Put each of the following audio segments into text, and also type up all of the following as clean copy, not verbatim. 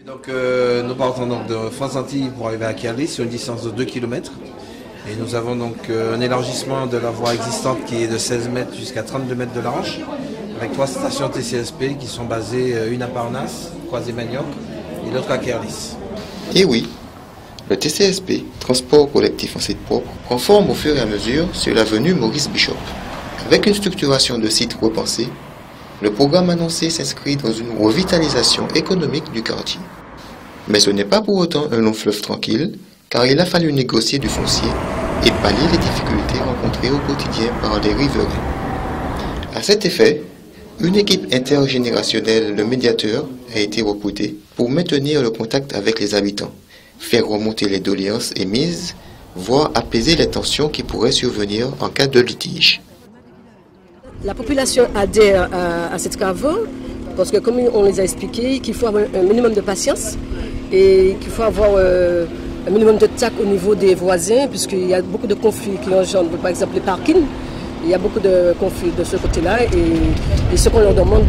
Donc, nous partons donc de France-Antilles pour arriver à Kerlis sur une distance de 2 km. Et nous avons donc un élargissement de la voie existante qui est de 16 mètres jusqu'à 32 mètres de large, avec 3 stations TCSP qui sont basées, une à Parnasse, Croisé-Magnoc, et l'autre à Kerlis. Et oui, le TCSP, Transport Collectif en site propre, prend forme au fur et à mesure sur l'avenue Maurice Bishop. Avec une structuration de site repensée, le programme annoncé s'inscrit dans une revitalisation économique du quartier. Mais ce n'est pas pour autant un long fleuve tranquille, car il a fallu négocier du foncier et pallier les difficultés rencontrées au quotidien par les riverains. À cet effet, une équipe intergénérationnelle de médiateurs a été recrutée pour maintenir le contact avec les habitants, faire remonter les doléances émises, voire apaiser les tensions qui pourraient survenir en cas de litige. La population adhère à ces travaux parce que, comme on les a expliqué, qu'il faut avoir un minimum de patience et qu'il faut avoir un minimum de tact au niveau des voisins, puisqu'il y a beaucoup de conflits qui engendrent, par exemple les parkings. Il y a beaucoup de conflits de ce côté-là et ce qu'on leur demande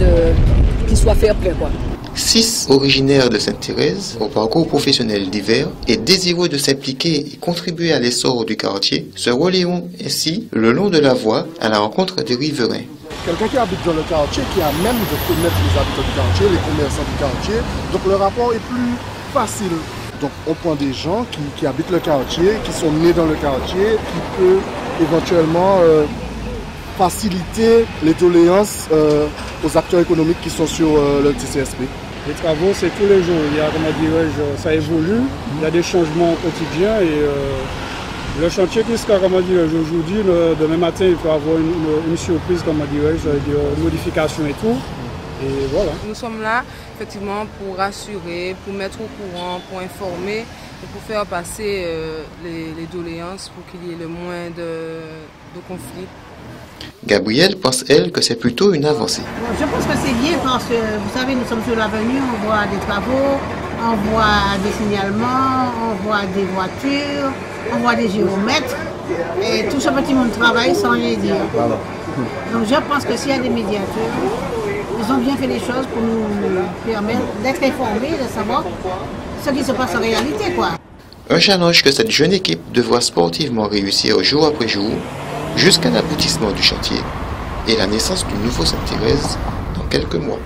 qu'ils soient fair-play, quoi. 6 originaires de Sainte-Thérèse, au parcours professionnel divers et désireux de s'impliquer et contribuer à l'essor du quartier, se relayeront ainsi le long de la voie à la rencontre des riverains. Quelqu'un qui habite dans le quartier, qui a même de connaître les habitants du quartier, les commerçants du quartier, donc le rapport est plus facile. Donc on prend des gens qui habitent le quartier, qui sont nés dans le quartier, qui peut éventuellement faciliter les doléances aux acteurs économiques qui sont sur le TCSP. Les travaux, c'est tous les jours. Il y a, comment dirais-je, ça évolue, il y a des changements au quotidien et le chantier qui sera, comment dirais-je, aujourd'hui, demain matin, il peut y avoir une surprise, comment dirais-je, une modification et tout. Et voilà. Nous sommes là, effectivement, pour rassurer, pour mettre au courant, pour informer et pour faire passer les doléances pour qu'il y ait le moins de conflits. Gabrielle pense, elle, que c'est plutôt une avancée. Je pense que c'est bien parce que, vous savez, nous sommes sur l'avenue, on voit des travaux, on voit des signalements, on voit des voitures, on voit des géomètres, et tout ce petit monde travaille sans rien dire. Donc je pense que s'il y a des médiateurs, ils ont bien fait les choses pour nous permettre d'être informés, de savoir ce qui se passe en réalité, quoi. Un challenge que cette jeune équipe devra sportivement réussir jour après jour, jusqu'à l'aboutissement du chantier et la naissance du nouveau Sainte-Thérèse dans quelques mois.